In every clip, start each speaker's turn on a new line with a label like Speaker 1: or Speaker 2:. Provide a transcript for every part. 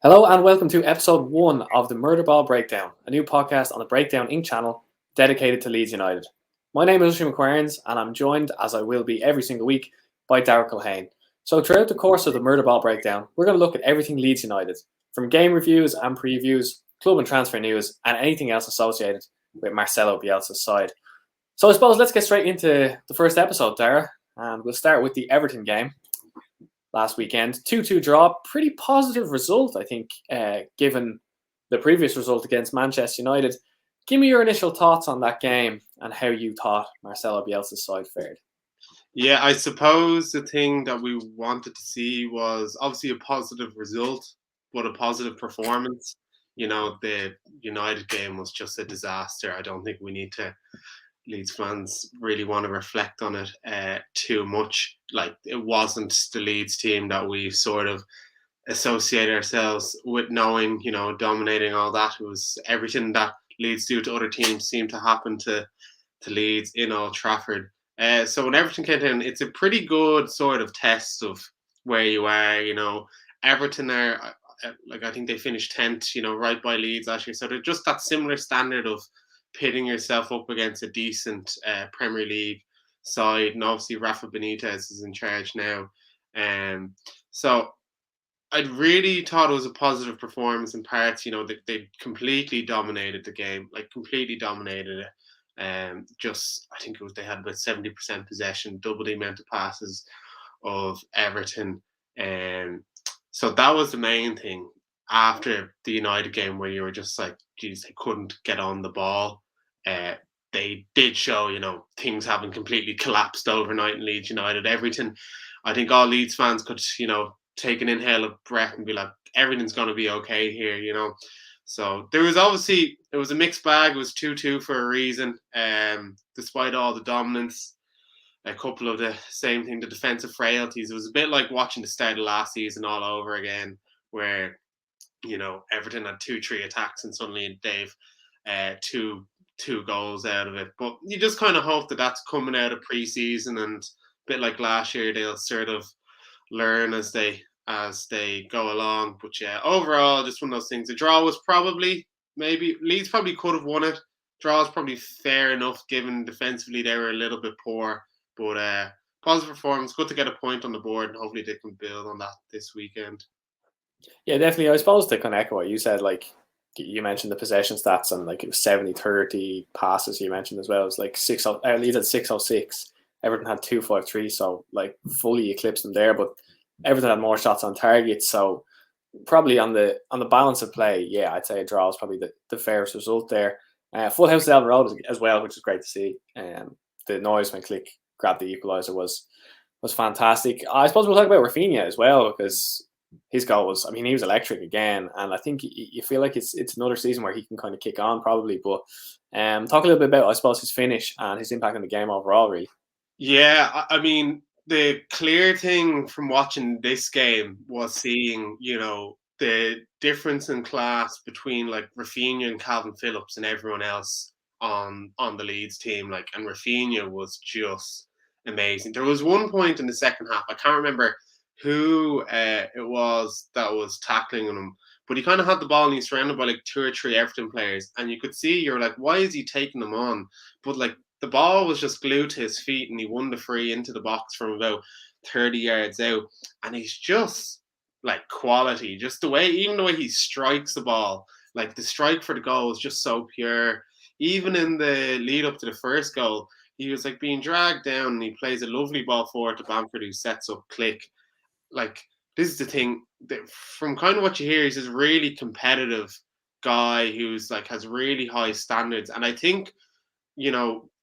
Speaker 1: Hello and welcome to episode 1 of the Murderball Breakdown, a new podcast on the Breakdown Inc. channel dedicated to Leeds United. My name is Usher McQuarrins and I'm joined, as I will be every single week, by Darragh Culhane. So throughout the course of the Murderball Breakdown, we're going to look at everything Leeds United, from game reviews and previews, club and transfer news, and anything else associated with Marcelo Bielsa's side. So I suppose let's get straight into the first episode, Darragh, and we'll start with the Everton game last weekend. 2-2 draw, pretty positive result, I think, given the previous result against Manchester United. Give me your initial thoughts on that game and how you thought Marcelo Bielsa's side fared.
Speaker 2: Yeah, I suppose the thing that we wanted to see was obviously a positive result, but a positive performance. You know, the United game was just a disaster. I don't think we need to, Leeds fans really want to reflect on it too much. Like, it wasn't the Leeds team that we sort of associate ourselves with knowing, dominating all that. It was everything that Leeds do to other teams seemed to happen to Leeds in Old Trafford. So when Everton came in, it's a pretty good sort of test of where you are. Everton are, I think they finished 10th, right by Leeds last year. So they're just that similar standard of pitting yourself up against a decent Premier League side. And obviously Rafa Benitez is in charge now. So I really thought it was a positive performance in parts. They completely dominated the game, completely dominated it. I think they had about 70% possession, double the amount of passes of Everton. So that was the main thing after the United game, where you were just like, geez, they couldn't get on the ball. They did show, things haven't completely collapsed overnight in Leeds United. Everything, I think all Leeds fans could, take an inhale of breath and be like, everything's going to be okay here, So there was obviously, it was a mixed bag. It was 2-2 for a reason. Despite all the dominance, a couple of the same thing, the defensive frailties. It was a bit like watching the start of last season all over again, where, Everton had 2-3 attacks and suddenly they've two goals out of it. But you just kind of hope that that's coming out of pre-season, and a bit like last year, they'll sort of learn as they go along. But yeah, overall, just one of those things. The draw was Leeds probably could have won it. Draw is probably fair enough, given defensively they were a little bit poor. But positive performance, good to get a point on the board, and hopefully they can build on that this weekend.
Speaker 1: Yeah, definitely. I suppose to kind of echo what you said, you mentioned the possession stats, and it was 70-30 passes you mentioned as well. It was Leeds had 606. Everton had 253, so fully eclipsed them there. But Everton had more shots on target, so probably on the balance of play, yeah, I'd say a draw is probably the fairest result there. Full house at Elland Road as well, which is great to see. The noise when Click grabbed the equaliser was fantastic. I suppose we'll talk about Rafinha as well, because his goal was, he was electric again, and I think you feel like it's another season where he can kind of kick on probably. But talk a little bit about, I suppose, his finish and his impact on the game overall, really.
Speaker 2: Yeah, the clear thing from watching this game was seeing, the difference in class between Rafinha and Calvin Phillips and everyone else on the Leeds team. And Rafinha was just amazing. There was one point in the second half, I can't remember who it was that was tackling him, but he kind of had the ball and he's surrounded by 2 or 3 Everton players, and you could see, you're like, why is he taking them on? But the ball was just glued to his feet, and he won the free into the box from about 30 yards out. And he's just quality, just even the way he strikes the ball, the strike for the goal is just so pure. Even in the lead up to the first goal, he was being dragged down, and he plays a lovely ball forward to Bamford, who sets up Click. This is the thing, from kind of what you hear, he's this really competitive guy who's has really high standards. And I think, you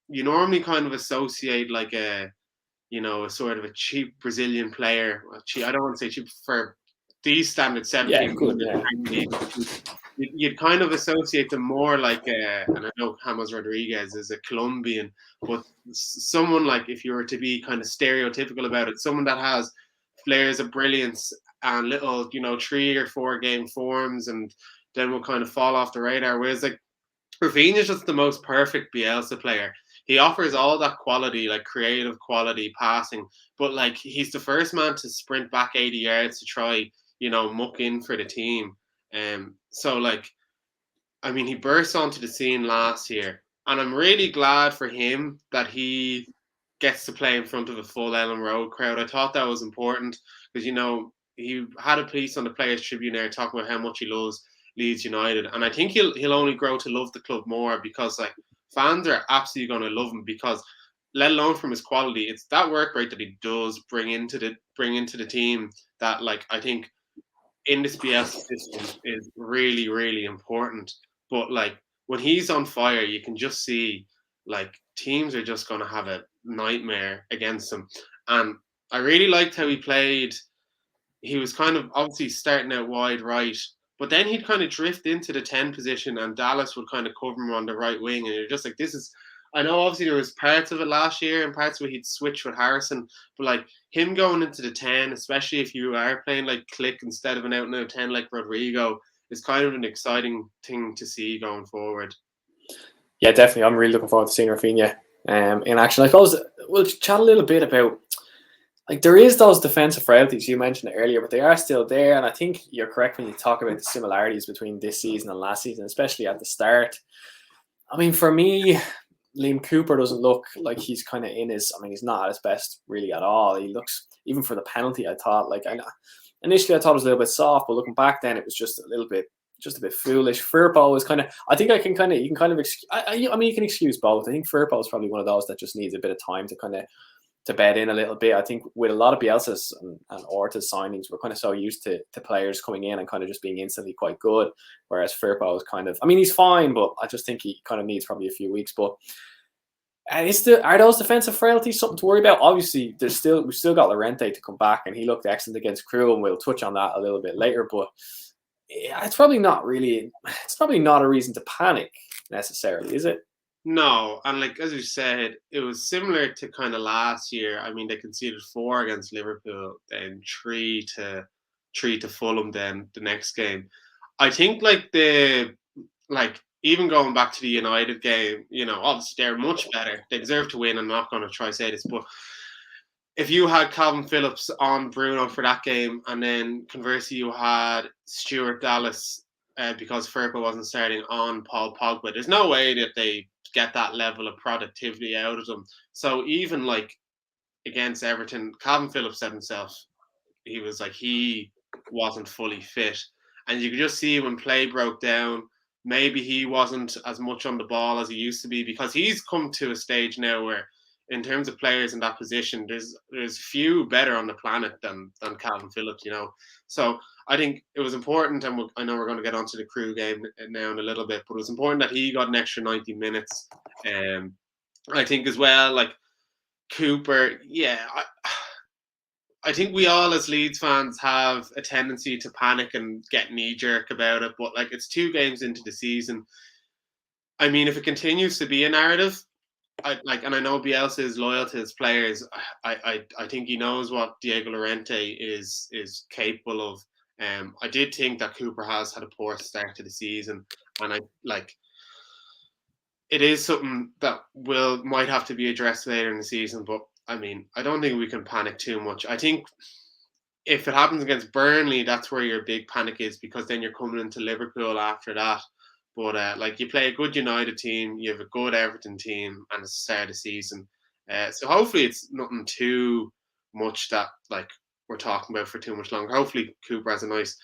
Speaker 2: normally kind of associate a sort of a cheap Brazilian player. I don't want to say cheap for these standards, 17.
Speaker 1: Yeah.
Speaker 2: You'd kind of associate them more and I know James Rodriguez is a Colombian, but someone if you were to be kind of stereotypical about it, someone that has flares of brilliance and little, 3 or 4 game forms, and then will kind of fall off the radar. Whereas Rafinha is just the most perfect Bielsa player. He offers all that quality, creative quality, passing, but he's the first man to sprint back 80 yards to try, muck in for the team. So like, I mean, he burst onto the scene last year, and I'm really glad for him that he gets to play in front of a full Ellen Road crowd. I thought that was important because, he had a piece on the Players Tribune there talking about how much he loves Leeds United, and I think he'll only grow to love the club more because like fans are absolutely going to love him because, let alone from his quality, it's that work rate that he does bring into the team that like I think in this Bielsa system is really, really important. But like when he's on fire, you can just see like teams are just going to have a nightmare against him. And I really liked how he played. He was kind of obviously starting out wide right, but then he'd kind of drift into the 10 position and Dallas would kind of cover him on the right wing. And you're just like, this is, I know obviously there was parts of it last year and parts where he'd switch with Harrison, but like him going into the 10, especially if you are playing like Click instead of an out and out 10 like Rodrigo, is kind of an exciting thing to see going forward.
Speaker 1: Yeah, definitely. I'm really looking forward to seeing Rafinha in action. I suppose we'll chat a little bit about, like, there is those defensive frailties, you mentioned it earlier, but they are still there. And I think you're correct when you talk about the similarities between this season and last season, especially at the start. I mean, for me, Liam Cooper doesn't look like he's kind of in his, I mean, he's not at his best really at all. He looks, even for the penalty, I thought, like, initially I thought it was a little bit soft, but looking back then, it was just a bit foolish. Firpo was kind of, I think you can kind of, I mean, you can excuse both. I think Firpo is probably one of those that just needs a bit of time to kind of, to bed in a little bit. I think with a lot of Bielsa's and Orta's signings, we're kind of so used to players coming in and kind of just being instantly quite good. Whereas Firpo is kind of, I mean, he's fine, but I just think he kind of needs probably a few weeks. But are those defensive frailties something to worry about? Obviously, we've still got Llorente to come back, and he looked excellent against Crewe, and we'll touch on that a little bit later. But it's probably not a reason to panic necessarily, is it?
Speaker 2: No, and like as you said, it was similar to kind of last year. I mean, they conceded 4 against Liverpool, then 3 to Fulham. Then the next game, I think like even going back to the United game, obviously they're much better. They deserve to win. I'm not going to try to say this, but if you had Calvin Phillips on Bruno for that game, and then conversely you had Stuart Dallas because Firpo wasn't starting on Paul Pogba, there's no way that they get that level of productivity out of them. So even like against Everton, Calvin Phillips said himself, he wasn't fully fit. And you could just see when play broke down, maybe he wasn't as much on the ball as he used to be because he's come to a stage now where in terms of players in that position, there's few better on the planet than Calvin Phillips, So I think it was important, and I know we're going to get onto the Crewe game now in a little bit, but it was important that he got an extra 90 minutes. I think as well, like Cooper, yeah, I think we all as Leeds fans have a tendency to panic and get knee-jerk about it, but like it's 2 games into the season. I mean, if it continues to be a narrative, and I know Bielsa is loyal to his players. I think he knows what Diego Llorente is capable of. I did think that Cooper has had a poor start to the season, and it is something that might have to be addressed later in the season. But I mean, I don't think we can panic too much. I think if it happens against Burnley, that's where your big panic is because then you're coming into Liverpool after that. But like you play a good United team, you have a good Everton team, and it's the start of the season. So hopefully it's nothing too much that like we're talking about for too much longer. Hopefully Cooper has a nice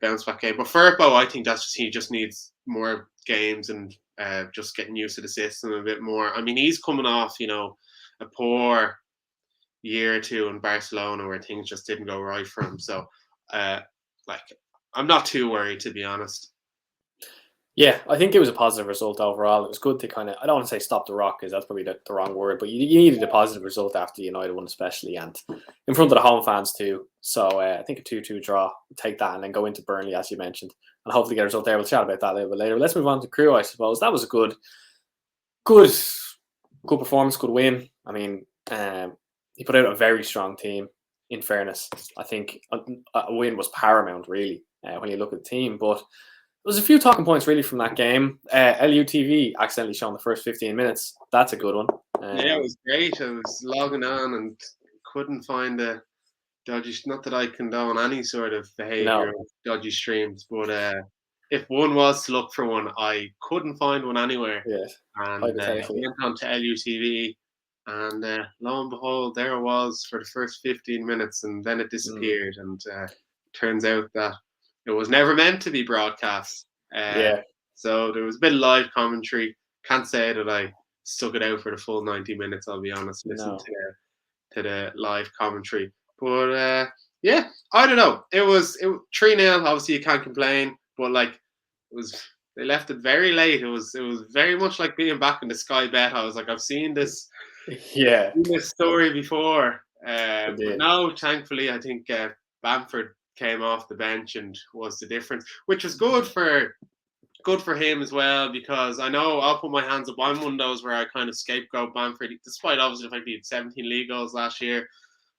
Speaker 2: bounce back game. But Firpo, I think he just needs more games and just getting used to the system a bit more. I mean, he's coming off, a poor year or two in Barcelona where things just didn't go right for him. So I'm not too worried, to be honest.
Speaker 1: Yeah, I think it was a positive result overall. It was good to kind of, I don't want to say stop the rock because that's probably the wrong word, but you needed a positive result after the United one especially and in front of the home fans too. So I think a 2-2 draw, take that and then go into Burnley as you mentioned and hopefully get a result there. We'll chat about that a little bit later. But let's move on to Crewe, I suppose. That was a good performance, good win. I mean, he put out a very strong team, in fairness. I think a win was paramount really when you look at the team, but there's a few talking points really from that game. LUTV accidentally shown the first 15 minutes. That's a good one.
Speaker 2: Yeah, it was great. I was logging on and couldn't find the dodgy. Not that I condone any sort of behaviour
Speaker 1: No.
Speaker 2: of dodgy streams, but if one was to look for one, I couldn't find one anywhere.
Speaker 1: Yes.
Speaker 2: And
Speaker 1: Hypothetically.
Speaker 2: went on to LUTV, and lo and behold, there it was for the first 15 minutes, and then it
Speaker 1: Mm.
Speaker 2: disappeared. And turns out that it was never meant to be broadcast.
Speaker 1: Yeah.
Speaker 2: So there was a bit of live commentary. Can't say that I stuck it out for the full 90 minutes. I'll be honest. Listen
Speaker 1: No.
Speaker 2: to the live commentary, but yeah, I don't know. It was 3-0. Obviously, you can't complain, but like it was. They left it very late. It was very much like being back in the Sky Bet. I was like, I've seen
Speaker 1: Yeah.
Speaker 2: this story before,
Speaker 1: It
Speaker 2: but
Speaker 1: did.
Speaker 2: no. Thankfully, I think Bamford came off the bench and was the difference, which was good for him as well, because I know I'll put my hands up. I'm one of those where I kind of scapegoat Bamford, despite obviously the fact he had 17 league goals last year,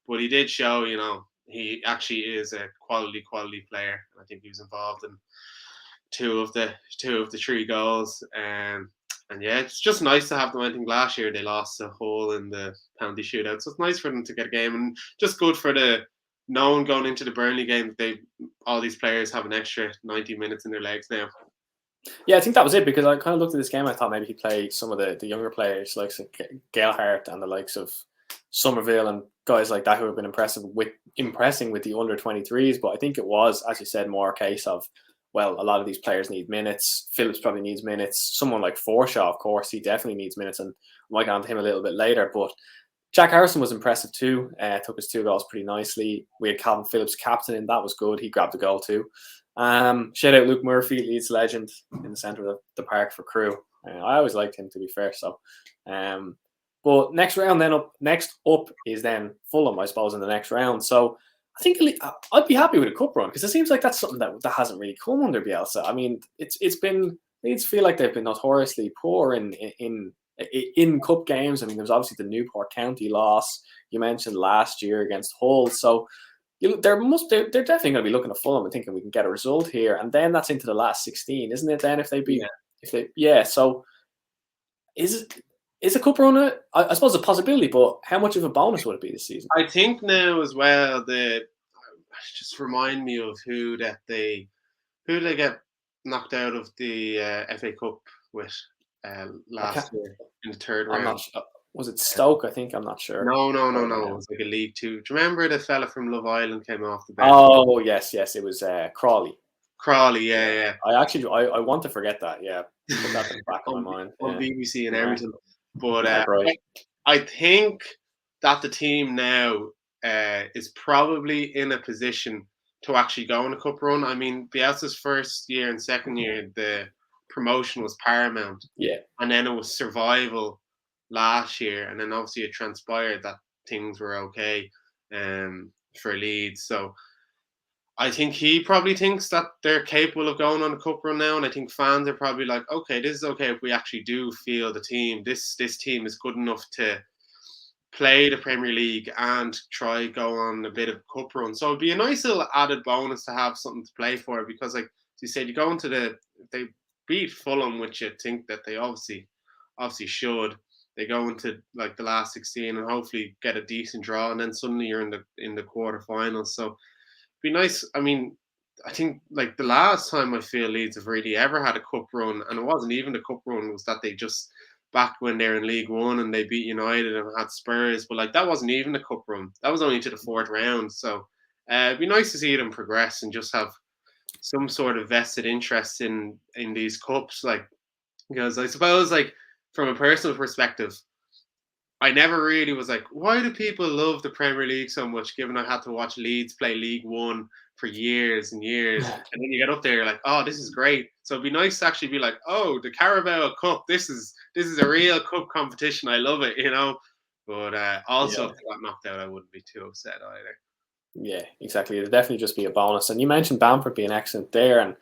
Speaker 2: but he did show, he actually is a quality player. I think he was involved in two of the three goals. And yeah, it's just nice to have them. I think last year they lost a hole in the penalty shootout, so it's nice for them to get a game, and just good for the no one going into the Burnley game. All these players have an extra 90 minutes in their legs now.
Speaker 1: Yeah, I think that was it, because I kind of looked at this game. I thought maybe he played some of the younger players, like Galehart and the likes of Somerville and guys like that who have been impressing with the under 23s. But I think it was, as you said, more a case of, well, a lot of these players need minutes. Phillips probably needs minutes. Someone like Forshaw, of course, he definitely needs minutes, and I might get on to him a little bit later. But Jack Harrison was impressive too. Took his 2 goals pretty nicely. We had Calvin Phillips captain, and that was good. He grabbed the goal too. Shout out Luke Murphy, Leeds legend, in the centre of the park for Crewe. I always liked him, to be fair. So, but next up is then Fulham, I suppose, in the next round. So I think I'd be happy with a cup run, because it seems like that's something that hasn't really come under Bielsa. I mean, it's been, Leeds feel like they've been notoriously poor in cup games. I mean, there was obviously the Newport County loss you mentioned last year against Hull. So they're definitely going to be looking at Fulham and thinking we can get a result here, and then that's into the last 16, isn't it? Then if they beat, So is a cup run I suppose a possibility, but how much of a bonus would it be this season?
Speaker 2: I think now as well, just remind me of who they get knocked out of the FA Cup with last year in the third round.
Speaker 1: I'm not sure. Was it Stoke? I think. I'm not sure.
Speaker 2: No. It was like a League Two. Do you remember the fella from Love Island came off the bench?
Speaker 1: Oh yes. It was Crawley.
Speaker 2: Crawley, yeah.
Speaker 1: I want to forget that. Yeah, put that in the back of my mind.
Speaker 2: On BBC and everything. But
Speaker 1: right.
Speaker 2: I think that the team now is probably in a position to actually go on a cup run. I mean, Bielsa's first year and second year, the promotion was paramount.
Speaker 1: Yeah.
Speaker 2: And then it was survival last year. And then obviously it transpired that things were okay for Leeds. So I think he probably thinks that they're capable of going on a cup run now. And I think fans are probably like, okay, this is okay if we actually do feel the team. This team is good enough to play the Premier League and try go on a bit of cup run. So it'd be a nice little added bonus to have something to play for, because like you said, you go into they beat Fulham, which you think that they obviously should. They go into like the last 16 and hopefully get a decent draw, and then suddenly you're in the quarterfinals. So it'd be nice. I mean, I think like the last time I feel Leeds have really ever had a cup run, and it wasn't even a cup run, was that they just back when they're in League One and they beat United and had Spurs, but like that wasn't even a cup run. That was only to the 4th round. So it'd be nice to see them progress and just have some sort of vested interest in these cups, like, because I suppose like from a personal perspective, I never really was like, why do people love the Premier League so much, given I had to watch Leeds play League One for years and years. And then you get up there, you're like, oh, this is great. So it'd be nice to actually be like, oh, the Carabao Cup, this is a real cup competition. I love it, But also if they got knocked out, I wouldn't be too upset either.
Speaker 1: Yeah, exactly. It'd definitely just be a bonus. And you mentioned Bamford being excellent there, and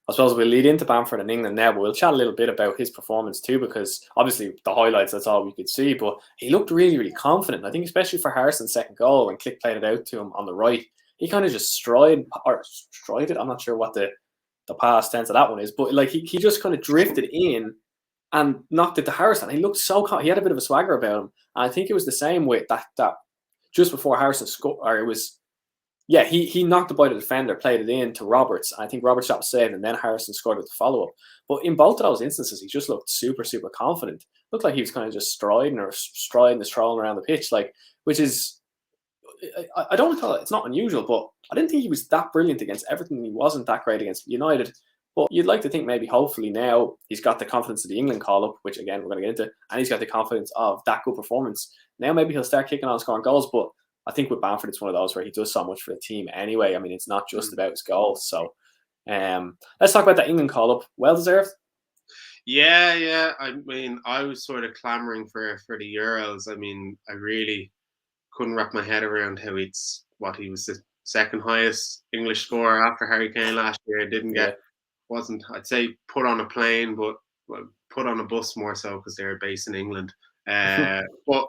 Speaker 1: I suppose we'll lead into Bamford in England now, but we'll chat a little bit about his performance too, because obviously the highlights, that's all we could see, but he looked really, really confident. I think especially for Harrison's second goal, when Click played it out to him on the right, he kind of just strided it. I'm not sure what the past tense of that one is, but like he just kind of drifted in and knocked it to Harrison. He looked so he had a bit of a swagger about him. And I think it was the same with that just before Harrison scored, or it was Yeah, he knocked it by the defender, played it in to Roberts. I think Roberts shot was saved, and then Harrison scored with the follow up. But in both of those instances, he just looked super, super confident. Looked like he was kind of just striding or strolling around the pitch, like, which is, I don't call it, it's not unusual, but I didn't think he was that brilliant against Everton. He wasn't that great against United. But you'd like to think maybe, hopefully, now he's got the confidence of the England call up, which again we're going to get into, and he's got the confidence of that good performance. Now maybe he'll start kicking on, scoring goals, but I think with Bamford, it's one of those where he does so much for the team anyway. I mean, it's not just about his goals. So let's talk about that England call-up. Well deserved.
Speaker 2: Yeah. I mean, I was sort of clamoring for the Euros. I mean, I really couldn't wrap my head around how he was the second highest English scorer after Harry Kane last year. Wasn't, I'd say, put on a plane, but put on a bus more so because they were based in England. But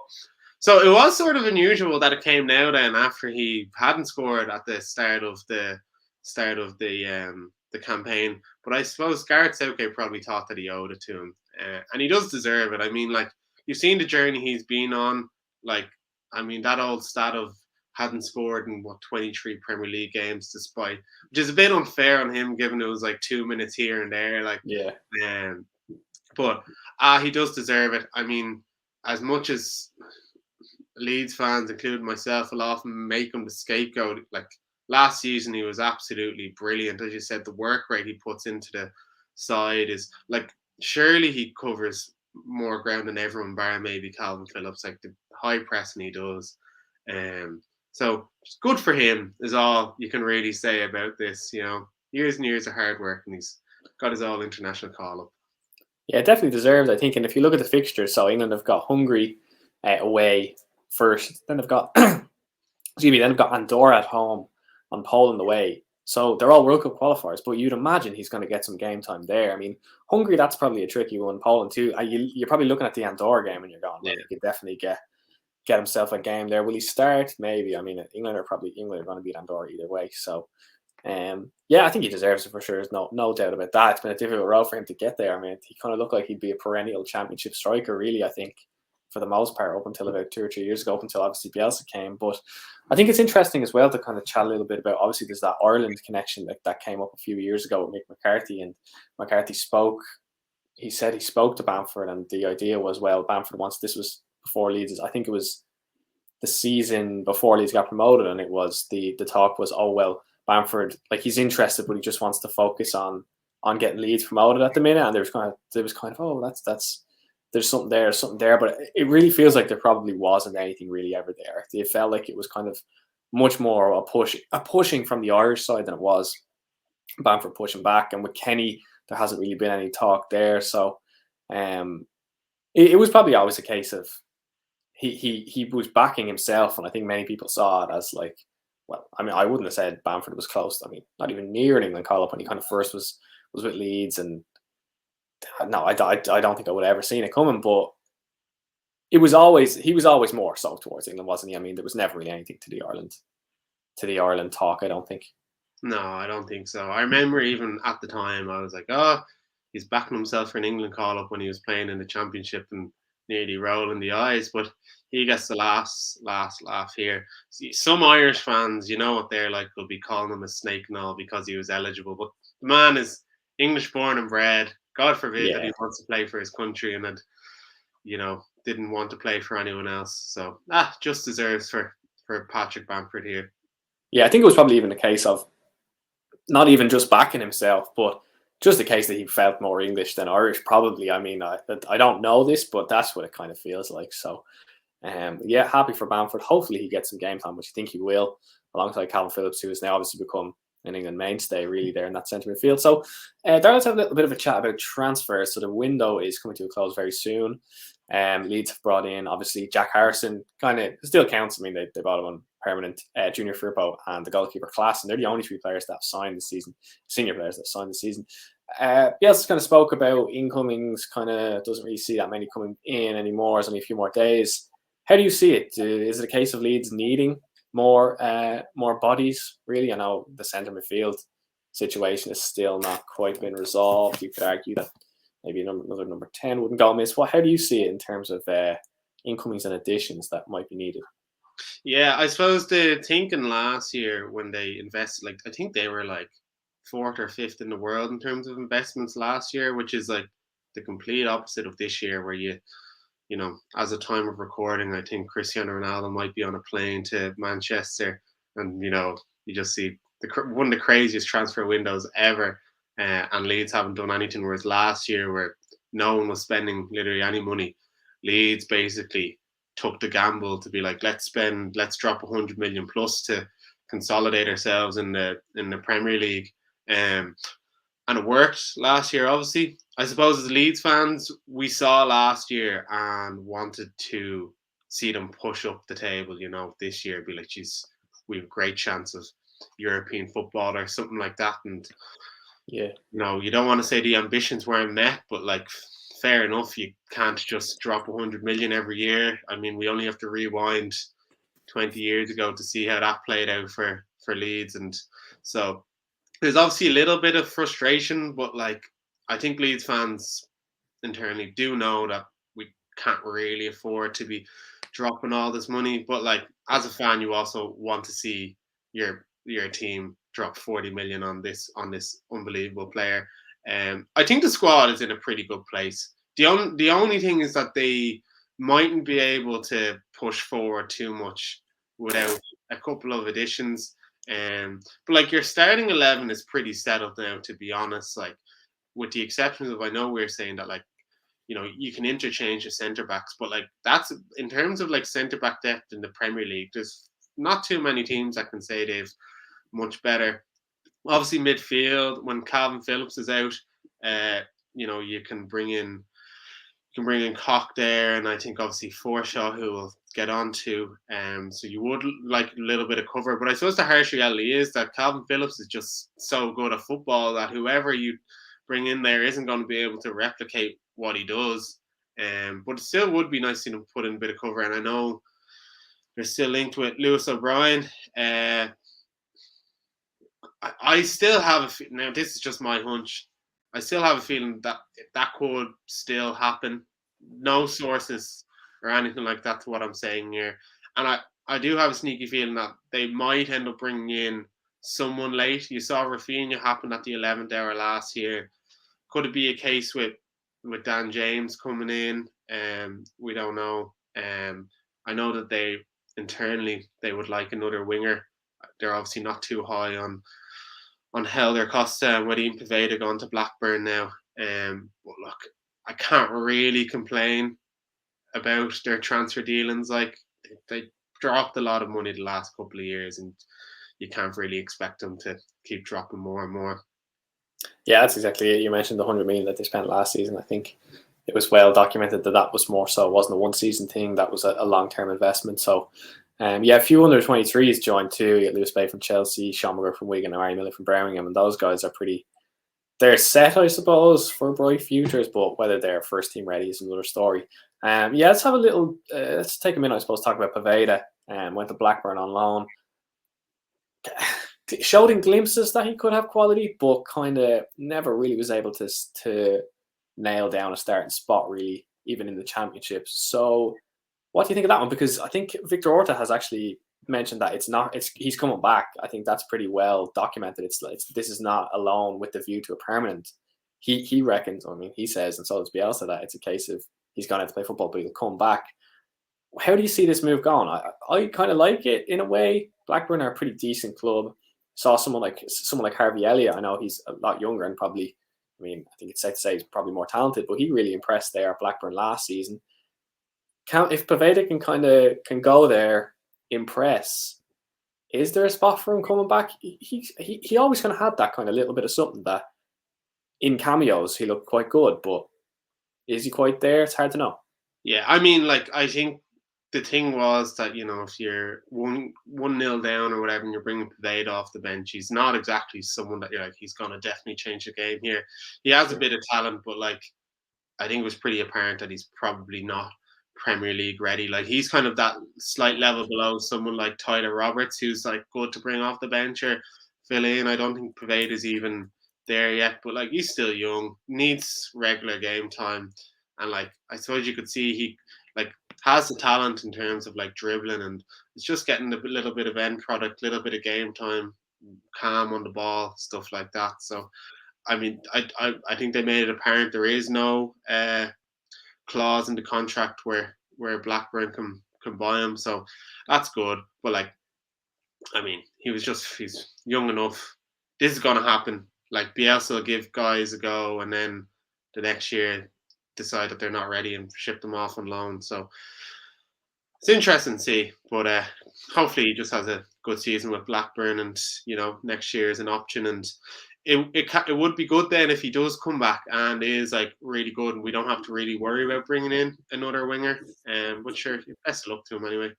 Speaker 2: so it was sort of unusual that it came now then after he hadn't scored at the start of the campaign. But I suppose Gareth Southgate probably thought that he owed it to him, and he does deserve it. I mean, like, you've seen the journey he's been on. Like, I mean, that old stat of hadn't scored in 23 Premier League games, despite, which is a bit unfair on him given it was like 2 minutes here and there. Like,
Speaker 1: yeah.
Speaker 2: But he does deserve it. I mean, as much as Leeds fans, including myself, will often make him the scapegoat. Like, last season, he was absolutely brilliant. As you said, the work rate he puts into the side is like, surely he covers more ground than everyone, bar maybe Calvin Phillips. Like, the high pressing he does. So it's good for him is all you can really say about this. You know, years and years of hard work, and he's got his all international call up.
Speaker 1: Yeah, definitely deserved, I think. And if you look at the fixtures, so England have got Hungary away first, then they've got Andorra at home, and Poland away. So they're all World Cup qualifiers, but you'd imagine he's going to get some game time there. I mean, Hungary, that's probably a tricky one. Poland too. You're probably looking at the Andorra game and you're going, well, he could definitely get himself a game there. Will he start? Maybe. I mean, England are going to beat Andorra either way. So, yeah, I think he deserves it for sure. There's no doubt about that. It's been a difficult road for him to get there. I mean, he kind of looked like he'd be a perennial championship striker, really, I think, for the most part, up until about 2 or 3 years ago, up until obviously Bielsa came. But I think it's interesting as well to kind of chat a little bit about, obviously, there's that Ireland connection that came up a few years ago with Mick McCarthy, and McCarthy spoke. He said he spoke to Bamford, and the idea was, well, Bamford wants, this was before Leeds, I think it was the season before Leeds got promoted, and it was the talk was, oh, well, Bamford, like, he's interested, but he just wants to focus on getting Leeds promoted at the minute. And there was kind of oh, that's there's something there, but it really feels like there probably wasn't anything really ever there. It felt like it was kind of much more a pushing from the Irish side than it was Bamford pushing back. And with Kenny, there hasn't really been any talk there. So it was probably always a case of he was backing himself, and I think many people saw it as like, well, I mean, I wouldn't have said Bamford was close. I mean, not even near an England call-up when he kind of first was with Leeds, and no, I don't think I would have ever seen it coming. But he was always more so towards England, wasn't he? I mean, there was never really anything to the Ireland talk, I don't think.
Speaker 2: No, I don't think so. I remember even at the time, I was like, oh, he's backing himself for an England call-up when he was playing in the Championship and nearly rolling the eyes, but he gets the last laugh here. See, some Irish fans, you know what they're like, will be calling him a snake and all because he was eligible, but the man is English born and bred. God forbid that he wants to play for his country and that, you know, didn't want to play for anyone else. So just deserves for Patrick Bamford here.
Speaker 1: Yeah, I think it was probably even a case of not even just backing himself, but just a case that he felt more English than Irish, probably. I mean, I don't know this, but that's what it kind of feels like. So, yeah, happy for Bamford. Hopefully he gets some game time, which I think he will, alongside Calvin Phillips, who has now obviously become an England mainstay, really, there in that centre midfield. So, Darragh, let's have a little bit of a chat about transfers. So the window is coming to a close very soon. Leeds have brought in, obviously, Jack Harrison, kind of still counts. I mean, they brought him on permanent, Junior Firpo and the goalkeeper class, and they're the only 3 players that have signed this season, senior players that have signed this season. Bielsa kind of spoke about incomings, kind of doesn't really see that many coming in anymore. There's only a few more days. How do you see it? Is it a case of Leeds needing more bodies, really? I know the centre midfield situation is still not quite been resolved. You could argue that maybe another number 10 wouldn't go amiss. How do you see it in terms of incomings and additions that might be needed?
Speaker 2: Yeah, I suppose the thinking last year when they invested, like I think they were like fourth or fifth in the world in terms of investments last year, which is like the complete opposite of this year, where you know, as a time of recording, I think Cristiano Ronaldo might be on a plane to Manchester, and you know, you just see one of the craziest transfer windows ever, and Leeds haven't done anything. Whereas last year, where no one was spending literally any money, Leeds basically took the gamble to be like, let's drop 100 million plus to consolidate ourselves in the Premier League. Um, and it worked last year, obviously. I suppose as Leeds fans, we saw last year and wanted to see them push up the table, you know, this year, be like, geez, we have a great chance of European football or something like that. And,
Speaker 1: Yeah.
Speaker 2: you know, you don't want to say the ambitions weren't met, but like, fair enough. You can't just drop 100 million every year. I mean, we only have to rewind 20 years ago to see how that played out for Leeds. And so there's obviously a little bit of frustration, but like I think Leeds fans internally do know that we can't really afford to be dropping all this money. But like as a fan, you also want to see your team drop 40 million on this unbelievable player. I think the squad is in a pretty good place. The only thing is that they mightn't be able to push forward too much without a couple of additions. But like your starting 11 is pretty settled now, to be honest. Like with the exceptions of, I know we're saying that like, you know, you can interchange the centre backs, but like that's in terms of like centre back depth in the Premier League. There's not too many teams that can say they've much better. Obviously, midfield when Calvin Phillips is out, uh, you know, you can bring in Koch there, and I think obviously Forshaw, who will get on to. So you would like a little bit of cover, but I suppose the harsh reality is that Calvin Phillips is just so good at football that whoever you bring in there isn't going to be able to replicate what he does. But it still would be nice to put in a bit of cover, and I know they're still linked with Lewis O'Brien. I still have now. This is just my hunch. I still have a feeling that that could still happen. No sources or anything like that to what I'm saying here, and I do have a sneaky feeling that they might end up bringing in someone late. You saw Rafinha happen at the 11th hour last year. Could it be a case with Dan James coming in? We don't know. I know that they internally they would like another winger. They're obviously not too high on Helder Costa and Wadim Paveda going to Blackburn now. But look, I can't really complain about their transfer dealings. Like they dropped a lot of money the last couple of years, and you can't really expect them to keep dropping more and more.
Speaker 1: Yeah, that's exactly it. You mentioned the 100 million that they spent last season. I think it was well documented that that was more so. It wasn't a one season thing. That was a long term investment. So, yeah, a few under 23s joined too. You got Lewis Bay from Chelsea, Sean McGurk from Wigan, and Ryan Miller from Birmingham, and those guys are pretty. They're set, I suppose, for bright futures, but whether they're first team ready is another story. Yeah, let's have a little. Let's take a minute, I suppose, talk about Paveda. Went to Blackburn on loan. Showed in glimpses that he could have quality, but kind of never really was able to nail down a starting spot, really, even in the championship. So, what do you think of that one? Because I think Victor Orta has actually mentioned that it's not. He's coming back. I think that's pretty well documented. This is not a loan with the view to a permanent. He reckons. I mean, he says, and so does Bielsa, that it's a case of he's going to have to play football, but he'll come back. How do you see this move going? I kind of like it in a way. Blackburn are a pretty decent club. Saw someone like Harvey Elliott. I know he's a lot younger and probably, I mean, I think it's safe to say he's probably more talented, but he really impressed there at Blackburn last season. If Paveda can go there, impress, is there a spot for him coming back? He always kind of had that kind of little bit of something that in cameos he looked quite good, but is he quite there? It's hard to know.
Speaker 2: Yeah, I mean, like I think the thing was that, you know, if you're 1-0 down or whatever and you're bringing Paveda off the bench, he's not exactly someone that you're like, he's going to definitely change the game here. He has a bit of talent, but like, I think it was pretty apparent that he's probably not Premier League ready. Like he's kind of that slight level below someone like Tyler Roberts, who's like good to bring off the bench or fill in. I don't think Paveda's even there yet, but like he's still young, needs regular game time. And like I suppose you could see he like has the talent in terms of like dribbling, and it's just getting a little bit of end product, little bit of game time, calm on the ball, stuff like that. So, I mean, I think they made it apparent there is no clause in the contract where Blackburn can buy him. So that's good. But like, I mean, he's young enough. This is gonna happen. Like Bielsa will give guys a go, and then the next year decide that they're not ready and ship them off on loan. So it's interesting to see. But hopefully he just has a good season with Blackburn, and next year is an option. And it would be good then if he does come back and is like really good, and we don't have to really worry about bringing in another winger. But sure, best of luck to him anyway.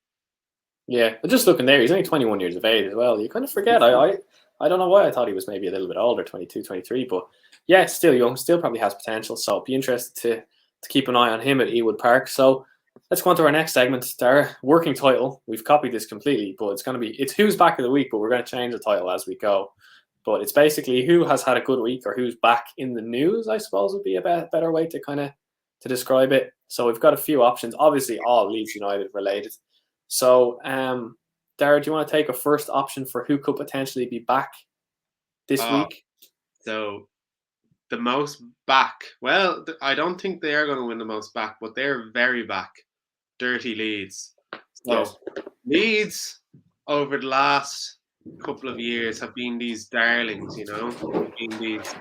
Speaker 1: Yeah, but just looking there, he's only 21 years of age as well. You kind of forget. I don't know why I thought he was maybe a little bit older, 22, 23, but yeah, still young, still probably has potential. So be interested to keep an eye on him at Ewood Park. So let's go on to our next segment, Darragh. Working title. We've copied this completely, but it's who's back of the week, but we're going to change the title as we go. But it's basically who has had a good week or who's back in the news, I suppose would be a better way to describe it. So we've got a few options, obviously all Leeds United related. So, Darragh, do you want to take a first option for who could potentially be back this week?
Speaker 2: So, the most back. Well, I don't think they are going to win the most back, but they're very back. Dirty Leeds. So, yes. Leeds over the last couple of years have been these darlings, been these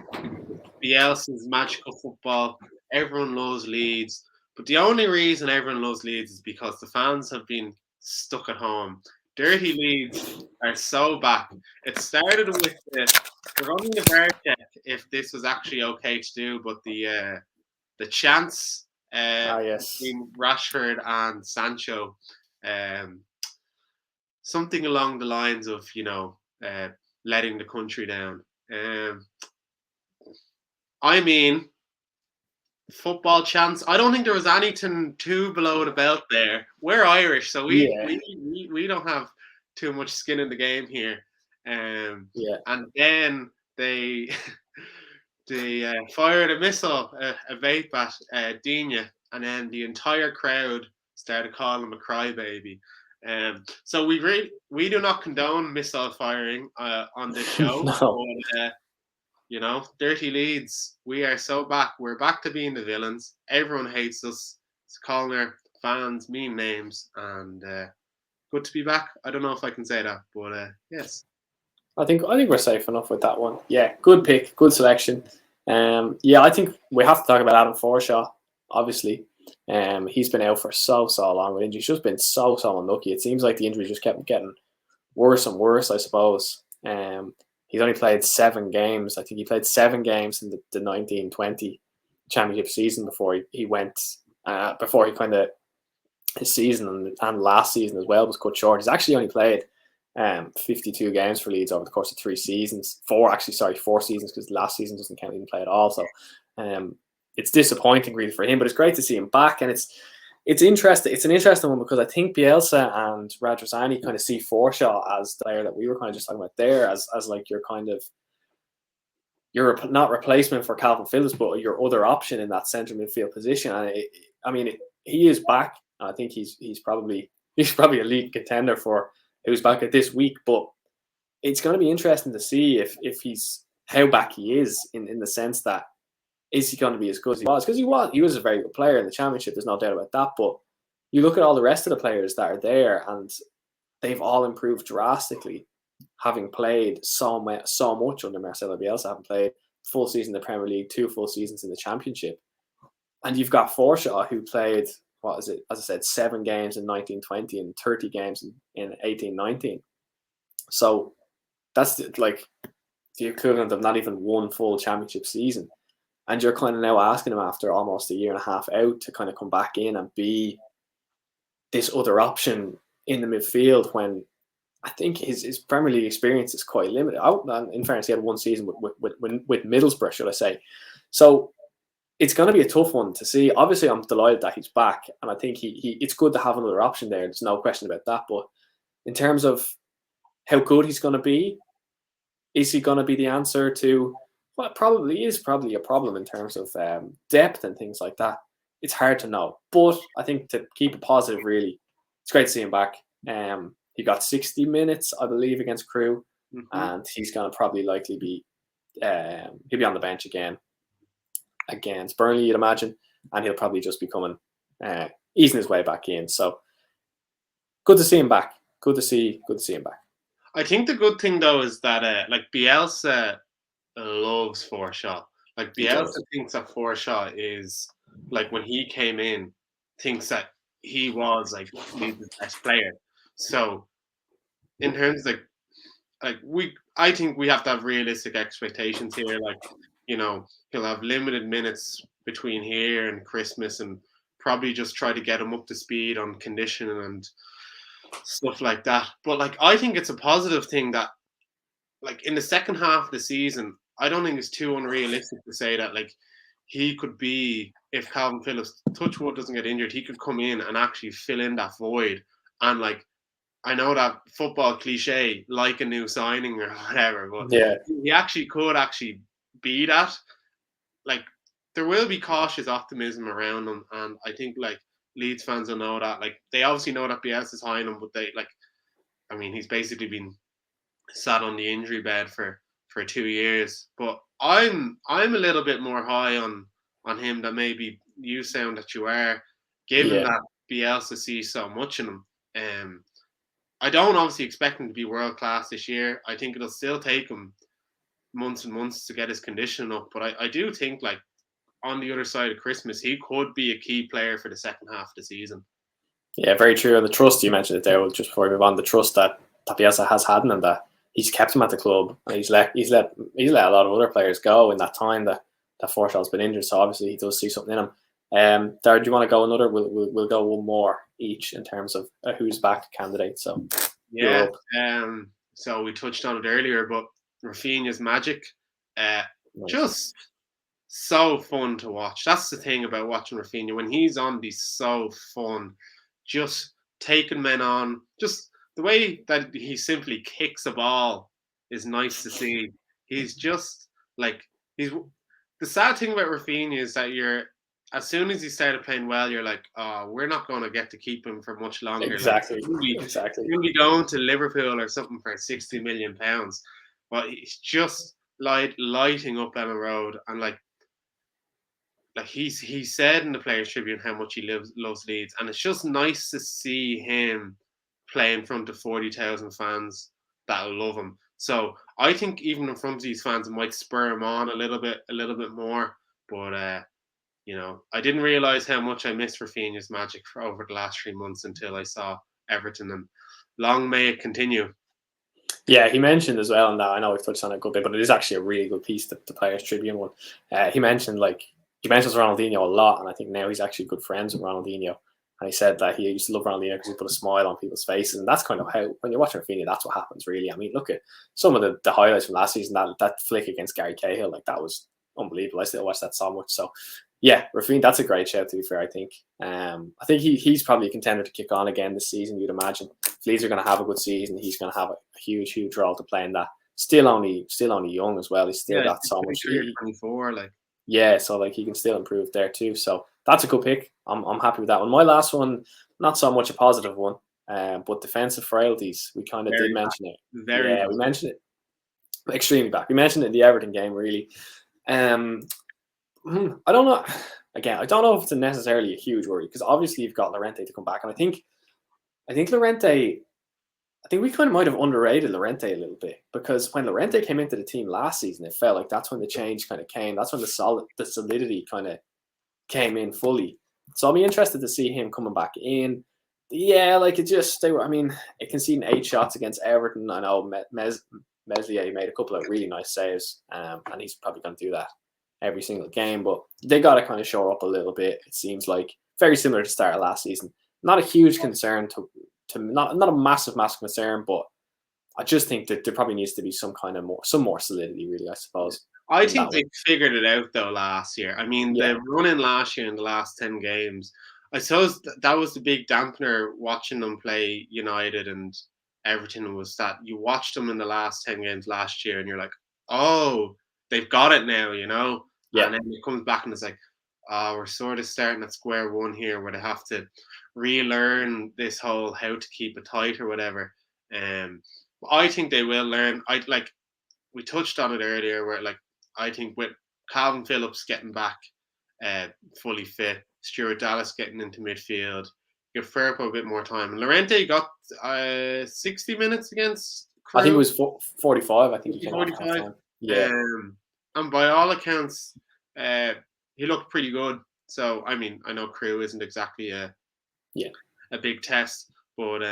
Speaker 2: Bielsa's magical football. Everyone loves Leeds. But the only reason everyone loves Leeds is because the fans have been stuck at home. Dirty Leeds are so back. It started with we're running the VAR check if this was actually okay to do, but the chance between Rashford and Sancho, something along the lines of letting the country down. I mean, football chance. I don't think there was anything too below the belt there. We're Irish, so we don't have too much skin in the game here. And then they fired a missile, a vape at Dina, and then the entire crowd started calling him a crybaby. So we do not condone missile firing on this show.
Speaker 1: No.
Speaker 2: But, Dirty Leeds, we are so back. We're back to being the villains. Everyone hates us. It's calling our fans mean names, and good to be back. I don't know if I can say that, but yes.
Speaker 1: I think we're safe enough with that one. Yeah, good pick, good selection. I think we have to talk about Adam Forshaw, obviously. He's been out for so long with injury. He's just been so unlucky. It seems like the injury just kept getting worse and worse, I suppose. He's only played 7 games. I think he played 7 games in the 1920 championship season before he went, before he his season and last season as well was cut short. He's actually only played 52 games for Leeds over the course of 3 seasons. 4 seasons, because last season doesn't count, he didn't play at all. So it's disappointing really for him, but it's great to see him back. And it's interesting. It's an interesting one because I think Bielsa and Radrizzani kind of see Forshaw as the player that we were kind of just talking about there, as like your not replacement for Calvin Phillips, but your other option in that centre midfield position. And he is back. I think he's probably a league contender for who's back at this week. But it's going to be interesting to see if he's how back he is in the sense that, is he going to be as good as he was? Because he was a very good player in the championship. There's no doubt about that. But you look at all the rest of the players that are there, and they've all improved drastically, having played so much under Marcelo Bielsa, having played full season in the Premier League, 2 full seasons in the championship. And you've got Forshaw, who played, as I said, 7 games in 1920 and 30 games in 1819. So that's like the equivalent of not even 1 full championship season. And you're kind of now asking him after almost a year and a half out to kind of come back in and be this other option in the midfield when I think his Premier League experience is quite limited. In fairness, he had 1 season with Middlesbrough, should I say. So it's going to be a tough one to see. Obviously, I'm delighted that he's back, and I think it's good to have another option there. There's no question about that. But in terms of how good he's going to be, is he going to be the answer to what probably is a problem in terms of depth and things like that? it's hard to know. But I think to keep it positive, really, it's great to see him back. He got 60 minutes, I believe, against Crewe, and he's going to probably likely be he'll be on the bench again against Burnley, you'd imagine, and he'll probably just be coming easing his way back in. So good to see him back. Good to see him back.
Speaker 2: I think the good thing though is that like Bielsa loves Forshaw. Like Bielsa thinks that Forshaw is like when he came in, thinks that he was like the best player. So in terms of I think we have to have realistic expectations here. Like, you know, he'll have limited minutes between here and Christmas, and probably just try to get him up to speed on conditioning and stuff like that. But like, I think it's a positive thing that, like, in the second half of the season, I don't think it's too unrealistic to say that like he could be, if Calvin Phillips, touch wood, doesn't get injured, he could come in and actually fill in that void. And like, I know that football cliche, like a new signing or whatever, but
Speaker 1: yeah,
Speaker 2: he actually could actually be that. Like, there will be cautious optimism around him, and I think like Leeds fans will know that. Like, they obviously know that BS is high on him, but they like, I mean, he's basically been sat on the injury bed for 2 years. But I'm a little bit more high on him than maybe you sound that you are, given that Bielsa sees so much in him. I don't obviously expect him to be world class this year. I think it'll still take him months and months to get his condition up. But I do think, like, on the other side of Christmas, he could be a key player for the second half of the season.
Speaker 1: Yeah, very true. And the trust, you mentioned it there, just before we move on, the trust that Bielsa has had in him, that he's kept him at the club. And he's let a lot of other players go in that time that Forshaw's been injured. So obviously he does see something in him. Darragh, do you want to go another? We'll go one more each in terms of who's back candidate. So
Speaker 2: yeah, so we touched on it earlier, but Rafinha's magic, nice. Just so fun to watch. That's the thing about watching Rafinha. When he's on, he's so fun. Just taking men on. Just the way that he simply kicks a ball is nice to see. He's just like the sad thing about Rafinha is that as soon as he started playing well, you're like, oh, we're not going to get to keep him for much longer.
Speaker 1: Exactly.
Speaker 2: Like, exactly. He'll be going to Liverpool or something for £60 million. But he's just lighting up Ellen Road, and like he said in the Players Tribune how much he loves Leeds, and it's just nice to see him play in front of 40,000 fans that'll love him. So I think even in front of these fans, it might spur him on a little bit more. But you know, I didn't realize how much I missed Rafinha's magic for over the last 3 months until I saw Everton, and long may it continue.
Speaker 1: Yeah, he mentioned as well, and I know we've touched on it a good bit, but it is actually a really good piece, the Players Tribune one. He mentioned Ronaldinho a lot, and I think now he's actually good friends with Ronaldinho. And he said that he used to love Ronaldinho because he put a smile on people's faces, and that's kind of how, when you're watching Rafinha, that's what happens, really. I mean, look at some of the highlights from last season. That flick against Gary Cahill, like, that was unbelievable. I still watch that so much. So, yeah, Rafinha, that's a great shout, to be fair, I think. I think he's probably a contender to kick on again this season, you'd imagine. If Leeds are going to have a good season, he's going to have a huge role to play in that. Still only young as well. He's still got so much.
Speaker 2: 24, like.
Speaker 1: Yeah, so like he can still improve there too. So that's a good pick. I'm happy with that one. My last one, not so much a positive one, but defensive frailties. We kind of did mention it. We mentioned it extremely back. We mentioned it in the Everton game, really. I don't know. Again, I don't know if it's necessarily a huge worry, because obviously you've got Llorente to come back, and I think Llorente. I think we kind of might have underrated Llorente a little bit, because when Llorente came into the team last season, it felt like that's when the change kind of came. That's when the solidity kind of came in fully. So I'll be interested to see him coming back in. Yeah, like it conceding 8 shots against Everton. I know Meslier made a couple of really nice saves, and he's probably going to do that every single game. But they got to kind of shore up a little bit. It seems like very similar to the start of last season. Not a huge concern to not a massive concern, but I just think that there probably needs to be some more solidity, really, I suppose.
Speaker 2: I think they figured it out though last year. I mean, the run-in last year in the last 10 games, I suppose that was the big dampener watching them play United and Everton, was that you watched them in the last 10 games last year and you're like, oh, they've got it now, Yeah. And then it comes back and it's like, we're sort of starting at square one here, where they have to relearn this whole how to keep it tight or whatever. I think they will learn. We touched on it earlier, where like I think with Calvin Phillips getting back fully fit, Stuart Dallas getting into midfield, give Firpo a bit more time. And Llorente got 60 minutes against Crewe.
Speaker 1: I think it was 45. I think he came
Speaker 2: 45.
Speaker 1: off. Yeah.
Speaker 2: And by all accounts, he looked pretty good. So I mean, I know Crewe isn't exactly a big test, but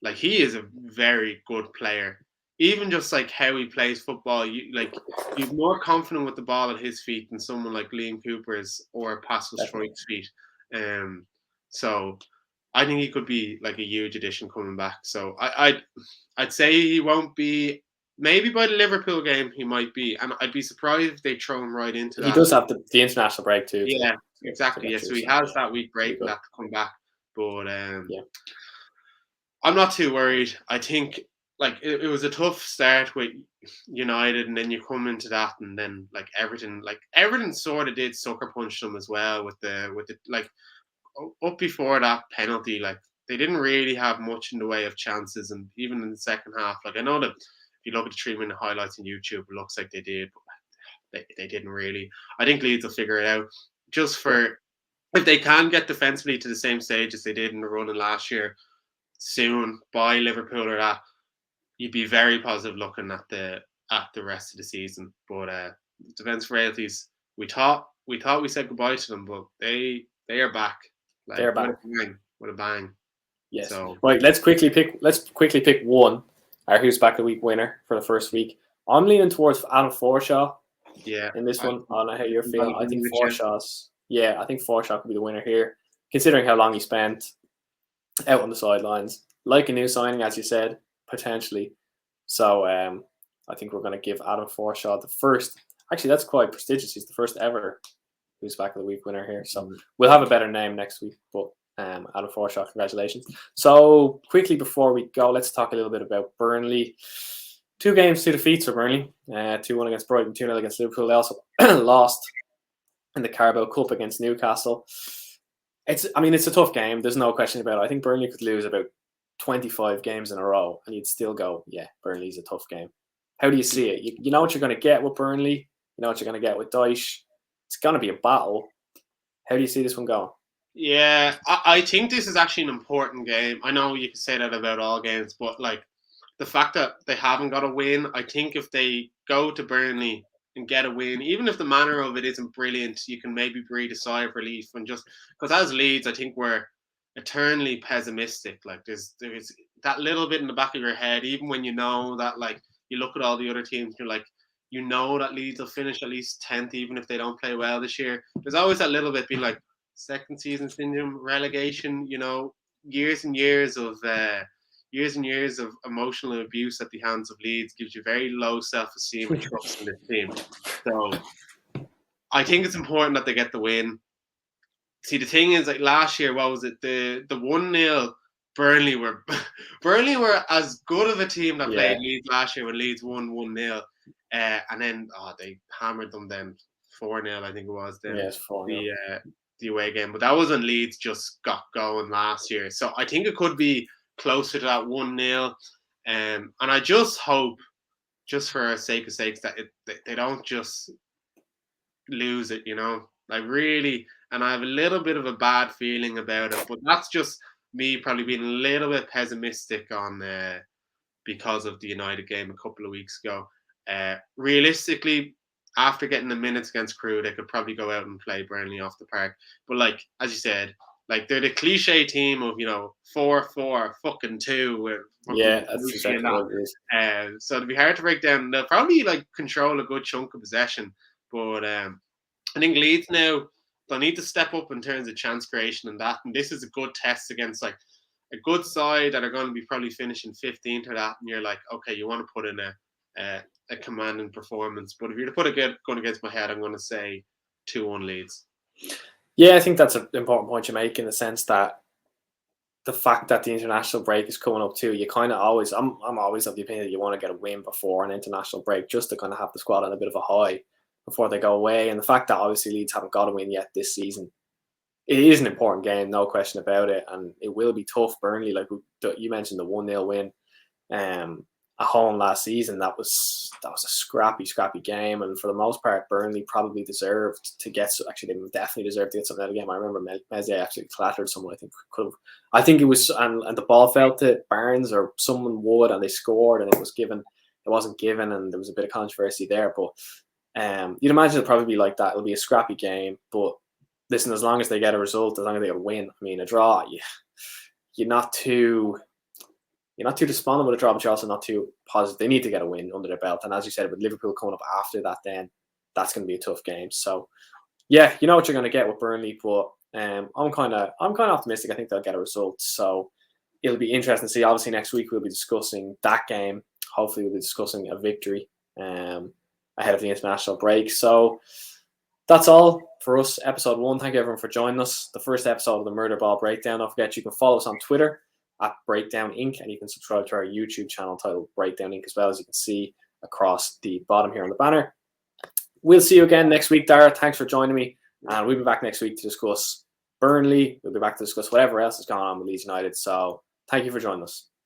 Speaker 2: like he is a very good player. Even just like how he plays football, you're more confident with the ball at his feet than someone like Liam Cooper's or Pascal Stroik's feet. So I think he could be like a huge addition coming back. So I'd say he won't be. Maybe by the Liverpool game he might be, and I'd be surprised if they throw him right into that.
Speaker 1: He does have the international break too.
Speaker 2: Yeah, exactly. Yeah, so he has that week break and that to come back. But I'm not too worried. I think like it was a tough start with United, and then you come into that, and then like Everton sort of did sucker punch them as well with the like up before that penalty. Like they didn't really have much in the way of chances, and even in the second half, like I know that if you look at the 3-minute highlights on YouTube, it looks like they did, but they didn't really. I think Leeds will figure it out. Just for if they can get defensively to the same stage as they did in the run in last year soon by Liverpool or that, you'd be very positive looking at the rest of the season. But defense frailties, we thought we said goodbye to them, but they are back. Like,
Speaker 1: they're back
Speaker 2: with a bang.
Speaker 1: Yes.
Speaker 2: So,
Speaker 1: right. Let's quickly pick one. Our Who's Back of the Week winner for the first week. I'm leaning towards Adam Forshaw.
Speaker 2: Yeah.
Speaker 1: In this one, I don't know how you're feeling. I think Forshaw could be the winner here, considering how long he spent out on the sidelines. Like a new signing, as you said, potentially. So I think we're going to give Adam Forshaw the first. Actually, that's quite prestigious. He's the first ever Who's Back of the Week winner here. So we'll have a better name next week. But Adam Forshaw, congratulations. So quickly before we go, let's talk a little bit about Burnley. 2 games, 2 defeats for Burnley. 2-1 against Brighton, 2-0 against Liverpool. They also lost in the Carabao Cup against Newcastle. It's a tough game. There's no question about it. I think Burnley could lose about 25 games in a row, and you'd still go, yeah, Burnley's a tough game. How do you see it? You know what you're going to get with Burnley. You know what you're going to get with Dyche. It's going to be a battle. How do you see this one going?
Speaker 2: Yeah, I think this is actually an important game. I know you can say that about all games, but like the fact that they haven't got a win, I think if they go to Burnley and get a win, even if the manner of it isn't brilliant, you can maybe breathe a sigh of relief. And just because as Leeds, I think we're eternally pessimistic. Like there's that little bit in the back of your head, even when you know that, like you look at all the other teams, you're like, you know that Leeds will finish at least 10th, even if they don't play well this year. There's always that little bit being like second season syndrome, relegation. Years and years of emotional abuse at the hands of Leeds gives you very low self-esteem and trust in this team. So I think it's important that they get the win. See, the thing is, like last year, what was it? The 1-0 Burnley were as good of a team that played Leeds last year when Leeds won 1-0. And then they hammered them then 4-0, I think it was then.
Speaker 1: Yes, 4-0.
Speaker 2: The away game. But that was when Leeds just got going last year. So I think it could be closer to that 1-0. And I just hope, just for sake of sakes, that they don't just lose it, like really. And I have a little bit of a bad feeling about it, but that's just me probably being a little bit pessimistic on because of the United game a couple of weeks ago. Realistically, after getting the minutes against Crewe, they could probably go out and play Burnley off the park. But like as you said, like they're the cliche team of 4-4 fucking 2.
Speaker 1: That's exactly what it is.
Speaker 2: So it'd be hard to break down. They'll probably like control a good chunk of possession, but I think Leeds now they'll need to step up in terms of chance creation and that. And this is a good test against like a good side that are going to be probably finishing 15th or that. And you're like, okay, you want to put in a commanding performance. But if you're to put a gun against my head, I'm going to say 2-1 Leeds.
Speaker 1: Yeah, I think that's an important point you make in the sense that the fact that the international break is coming up too, you kind of always, I'm always of the opinion that you want to get a win before an international break just to kind of have the squad on a bit of a high before they go away. And the fact that obviously Leeds haven't got a win yet this season, it is an important game, no question about it. And it will be tough. Burnley, like you mentioned, the 1-0 win at home last season, that was a scrappy game. And for the most part, Burnley probably deserved to get, actually they definitely deserved to get something out of the game. I remember Meze actually clattered someone, I think it was, and the ball fell to Barnes or someone would, and they scored, and it wasn't given, and there was a bit of controversy there. But you'd imagine it'll probably be like that. It'll be a scrappy game, but listen, as long as they get a result, as long as they get a win, I mean, a draw, you're not too despondent with a draw, but you're also not too positive. They need to get a win under their belt. And as you said, with Liverpool coming up after that, then that's going to be a tough game. So, yeah, you know what you're going to get with Burnley, but I'm kind of optimistic. I think they'll get a result. So it'll be interesting to see. Obviously, next week we'll be discussing that game. Hopefully, we'll be discussing a victory ahead of the international break. So that's all for us, episode 1. Thank you, everyone, for joining us. The first episode of the Murderball Breakdown. Don't forget, you can follow us on Twitter at Breakdown Inc. and you can subscribe to our YouTube channel titled Breakdown Inc. as well, as you can see across the bottom here on the banner. We'll see you again next week, Darragh. Thanks for joining me. And we'll be back next week to discuss Burnley. We'll be back to discuss whatever else is going on with Leeds United. So thank you for joining us.